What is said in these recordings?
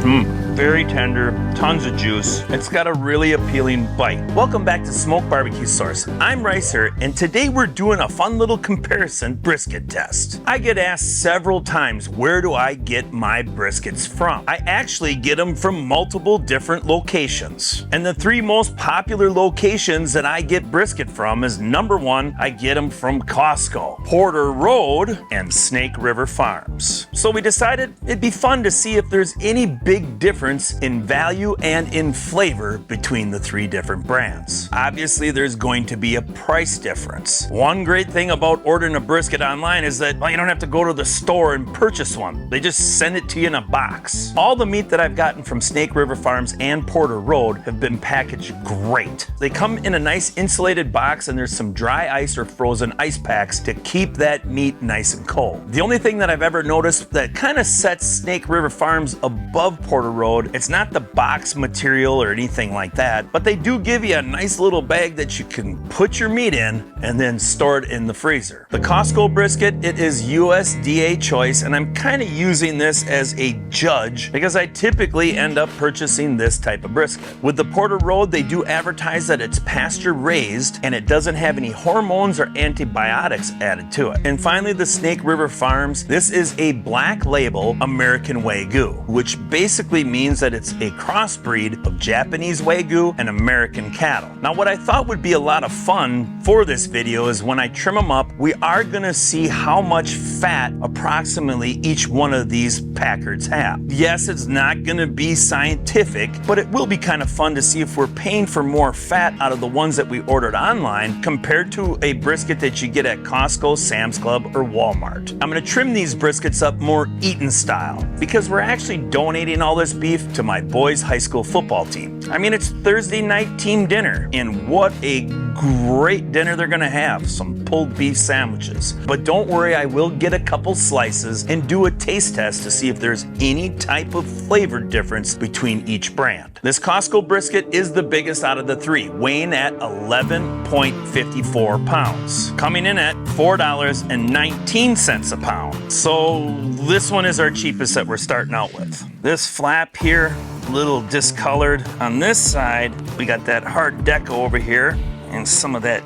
Very tender, tons of juice. It's got a really appealing bite. Welcome back to Smoke BBQ Source. I'm Ricer, and today we're doing a fun little comparison brisket test. I get asked several times, where do I get my briskets from? I actually get them from multiple different locations. And the three most popular locations that I get brisket from is number one, I get them from Costco, Porter Road, and Snake River Farms. So we decided it'd be fun to see if there's any big difference in value and in flavor between the three different brands. Obviously, there's going to be a price difference. One great thing about ordering a brisket online is that, well, you don't have to go to the store and purchase one. They just send it to you in a box. All the meat that I've gotten from Snake River Farms and Porter Road have been packaged great. They come in a nice insulated box, and there's some dry ice or frozen ice packs to keep that meat nice and cold. The only thing that I've ever noticed that kind of sets Snake River Farms above Porter Road, it's not the box material or anything like that, but they do give you a nice little bag that you can put your meat in and then store it in the freezer. The Costco brisket, it is USDA choice, and I'm kind of using this as a judge because I typically end up purchasing this type of brisket. With the Porter Road, they do advertise that it's pasture raised and it doesn't have any hormones or antibiotics added to it. And finally, the Snake River Farms, this is a black label American Wagyu, which basically means that it's a crossbreed of Japanese Wagyu and American cattle. Now, what I thought would be a lot of fun for this video is when I trim them up, we are gonna see how much fat approximately each one of these packards have. Yes, it's not gonna be scientific, but it will be kind of fun to see if we're paying for more fat out of the ones that we ordered online compared to a brisket that you get at Costco, Sam's Club, or Walmart. I'm gonna trim these briskets up more eaten style because we're actually donating all this beef to my boys' high school football team. I mean, it's Thursday night team dinner, and what a great dinner they're gonna have. Some pulled beef sandwiches. But don't worry, I will get a couple slices and do a taste test to see if there's any type of flavor difference between each brand. This Costco brisket is the biggest out of the three, weighing at 11.54 pounds, coming in at $4.19 a pound. So this one is our cheapest that we're starting out with. This flap here, a little discolored. On this side, we got that hard deco over here and some of that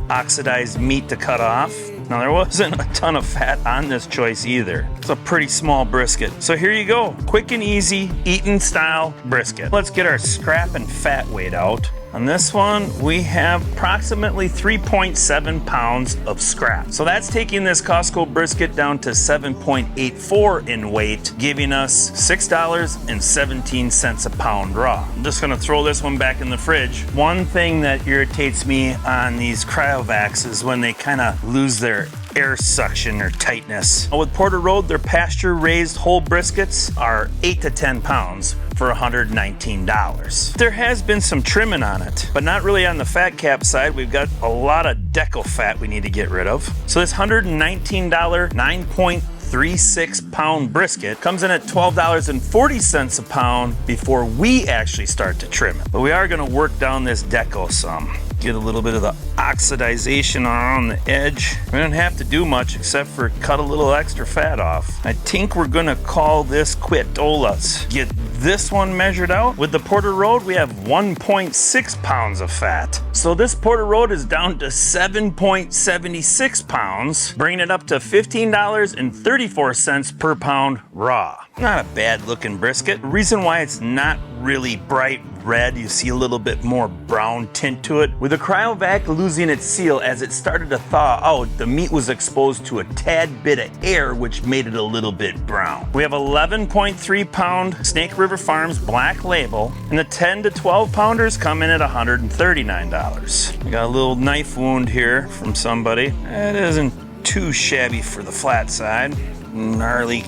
oxidized meat to cut off. Now, there wasn't a ton of fat on this choice either. It's a pretty small brisket. So here you go, quick and easy, eaten style brisket. Let's get our scrap and fat weight out. On this one, we have approximately 3.7 pounds of scrap. So that's taking this Costco brisket down to 7.84 in weight, giving us $6.17 a pound raw. I'm just gonna throw this one back in the fridge. One thing that irritates me on these cryovacs is when they kind of lose their air suction or tightness. With Porter Road, their pasture raised whole briskets are 8 to 10 pounds for $119. There has been some trimming on it, but not really on the fat cap side. We've got a lot of deco fat we need to get rid of. So this $119 9.36 pound brisket comes in at $12.40 a pound before we actually start to trim it. But we are gonna work down this deco some. Get a little bit of the oxidization on the edge. We don't have to do much except for cut a little extra fat off. I think we're gonna call this quitolas. Get this one measured out. With the Porter Road, we have 1.6 pounds of fat. So this Porter Road is down to 7.76 pounds, bringing it up to $15.34 per pound raw. Not a bad looking brisket. The reason why it's not really bright red, you see a little bit more brown tint to it. With the cryovac losing its seal as it started to thaw out, the meat was exposed to a tad bit of air, which made it a little bit brown. We have 11.3 pound Snake River Farms black label, and the 10 to 12 pounders come in at $139. I got a little knife wound here from somebody. It isn't too shabby for the flat side. Gnarly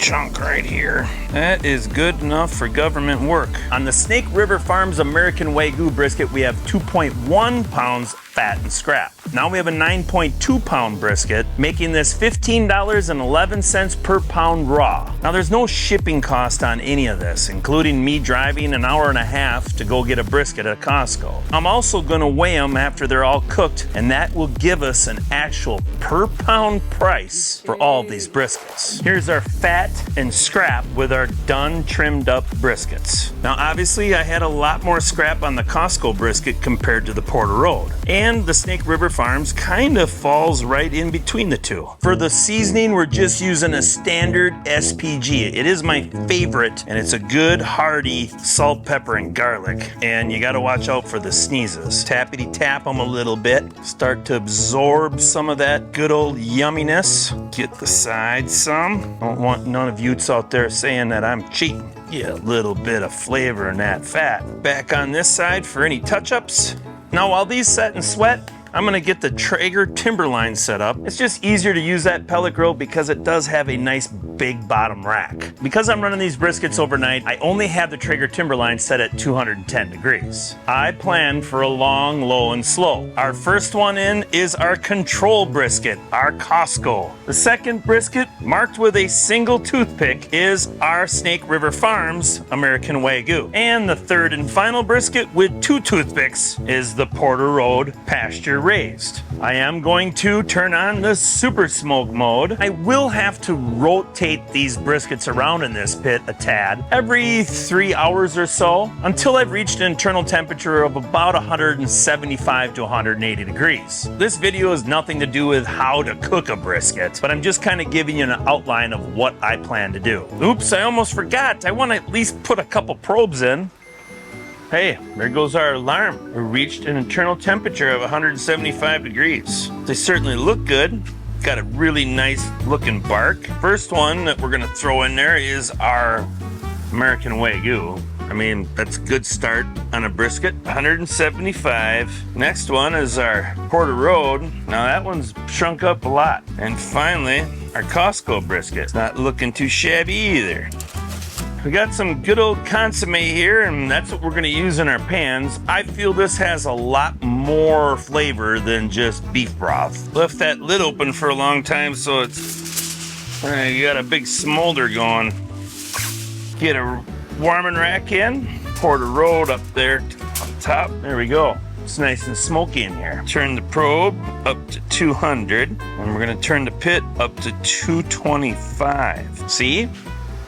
chunk right here. That is good enough for government work. On the Snake River Farms American Wagyu brisket, we have 2.1 pounds fat and scrap. Now we have a 9.2 pound brisket, making this $15.11 per pound raw. Now there's no shipping cost on any of this, including me driving an hour and a half to go get a brisket at Costco. I'm also gonna weigh them after they're all cooked, and that will give us an actual per pound price for all of these briskets. Here's our fat wet and scrap with our done trimmed up briskets. Now obviously I had a lot more scrap on the Costco brisket compared to the Porter Road. And the Snake River Farms kind of falls right in between the two. For the seasoning, we're just using a standard SPG. It is my favorite, and it's a good hearty salt, pepper, and garlic. And you gotta watch out for the sneezes. Tappity tap them a little bit. Start to absorb some of that good old yumminess. Get the sides some. Don't want none of you out there saying that I'm cheating. Get a little bit of flavor in that fat. Back on this side for any touch-ups. Now while these set and sweat, I'm gonna get the Traeger Timberline set up. It's just easier to use that pellet grill because it does have a nice big bottom rack. Because I'm running these briskets overnight, I only have the Traeger Timberline set at 210 degrees. I plan for a long, low, and slow. Our first one in is our control brisket, our Costco. The second brisket, marked with a single toothpick, is our Snake River Farms American Wagyu. And the third and final brisket with 2 toothpicks is the Porter Road Pasture Raised. I am going to turn on the super smoke mode. I will have to rotate these briskets around in this pit a tad every 3 hours or so until I've reached an internal temperature of about 175 to 180 degrees. This video has nothing to do with how to cook a brisket, but I'm just kind of giving you an outline of what I plan to do. Oops, I almost forgot. I want to at least put a couple probes in. Hey, there goes our alarm. We reached an internal temperature of 175 degrees. They certainly look good. Got a really nice looking bark. First one that we're gonna throw in there is our American Wagyu. I mean, that's a good start on a brisket. 175. Next one is our Porter Road. Now that one's shrunk up a lot. And finally, our Costco brisket. It's not looking too shabby either. We got some good old consomme here, and that's what we're gonna use in our pans. I feel this has a lot more flavor than just beef broth. Left that lid open for a long time, so it's, you got a big smolder going. Get a warming rack in, Porter Road up there on top. There we go. It's nice and smoky in here. Turn the probe up to 200, and we're gonna turn the pit up to 225. See?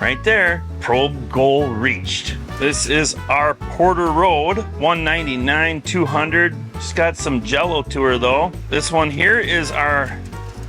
Right there, probe goal reached. This is our Porter Road, 199, 200. Just got some jello to her though. This one here is our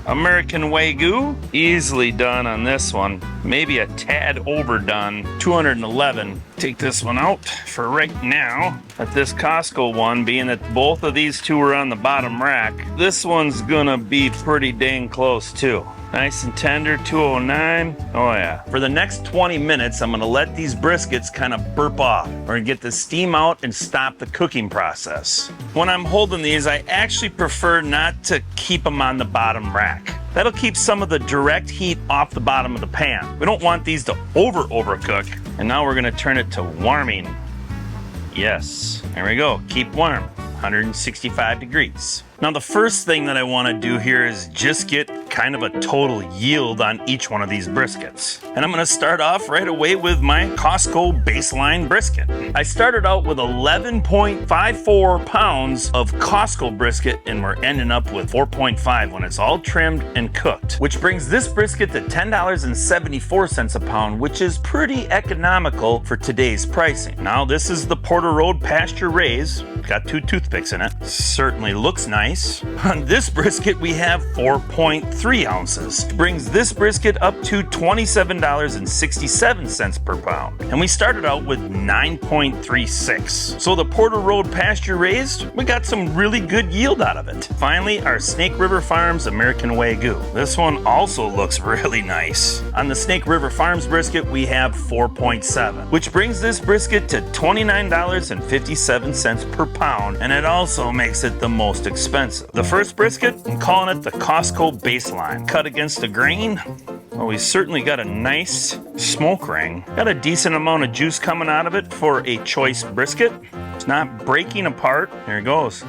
American Wagyu. Easily done on this one. Maybe a tad overdone. 211. Take this one out for right now. At this Costco one, being that both of these two are on the bottom rack, this one's gonna be pretty dang close too. Nice and tender, 209. Oh yeah. For the next 20 minutes, I'm gonna let these briskets kind of burp off. We're gonna get the steam out and stop the cooking process. When I'm holding these, I actually prefer not to keep them on the bottom rack. That'll keep some of the direct heat off the bottom of the pan. We don't want these to overcook. And now we're gonna turn it to warming. Yes, there we go, keep warm, 165 degrees. Now the first thing that I want to do here is just get kind of a total yield on each one of these briskets. And I'm going to start off right away with my Costco baseline brisket. I started out with 11.54 pounds of Costco brisket, and we're ending up with 4.5 when it's all trimmed and cooked, which brings this brisket to $10.74 a pound, which is pretty economical for today's pricing. Now this is the Porter Road Pasture Raised. Got 2 toothpicks in it. Certainly looks nice. On this brisket, we have 4.3 ounces. Brings this brisket up to $27.67 per pound. And we started out with 9.36. So the Porter Road Pasture Raised, we got some really good yield out of it. Finally, our Snake River Farms American Wagyu. This one also looks really nice. On the Snake River Farms brisket, we have 4.7, which brings this brisket to $29.57 per pound, and it also makes it the most expensive. The first brisket, I'm calling it the Costco baseline. Cut against the grain. Well, we certainly got a nice smoke ring. Got a decent amount of juice coming out of it for a choice brisket. It's not breaking apart. There it goes.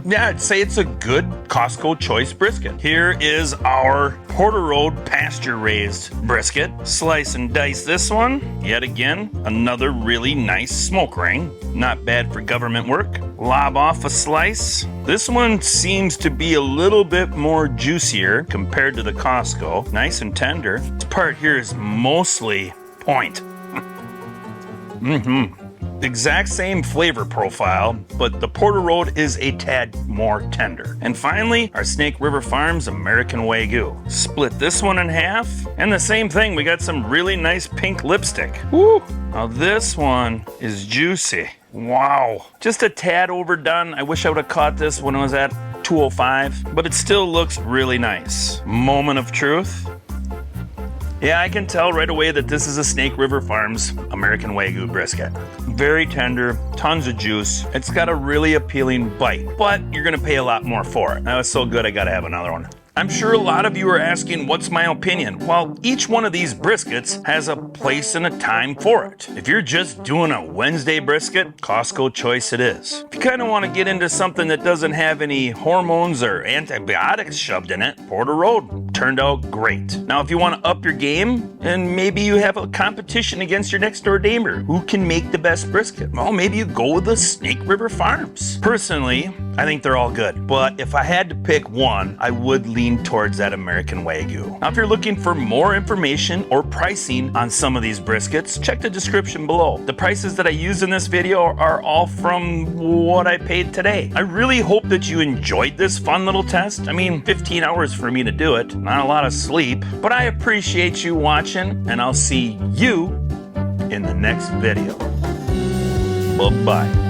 Yeah, I'd say it's a good Costco choice brisket. Here is our Porter Road pasture-raised brisket. Slice and dice this one. Yet again, another really nice smoke ring. Not bad for government work. Lob off a slice. This one seems to be a little bit more juicier compared to the Costco. Nice and tender. This part here is mostly point. Exact same flavor profile, but the Porter Road is a tad more tender. And finally, our Snake River Farms American Wagyu. Split this one in half, and the same thing, we got some really nice pink lipstick. Woo! Now this one is juicy. Wow. Just a tad overdone. I wish I would have caught this when it was at 205, but it still looks really nice. Moment of truth. Yeah, I can tell right away that this is a Snake River Farms American Wagyu brisket. Very tender, tons of juice. It's got a really appealing bite, but you're gonna pay a lot more for it. That was so good, I gotta have another one. I'm sure a lot of you are asking, what's my opinion? Well, each one of these briskets has a place and a time for it. If you're just doing a Wednesday brisket, Costco choice it is. If you kind of want to get into something that doesn't have any hormones or antibiotics shoved in it, Porter Road turned out great. Now, if you want to up your game, and maybe you have a competition against your next door neighbor, who can make the best brisket? Well, maybe you go with the Snake River Farms. Personally, I think they're all good, but if I had to pick one, I would lean towards that American Wagyu. Now, if you're looking for more information or pricing on some of these briskets, check the description below. The prices that I use in this video are all from what I paid today. I really hope that you enjoyed this fun little test. I mean, 15 hours for me to do it, not a lot of sleep, but I appreciate you watching, and I'll see you in the next video. Bye-bye.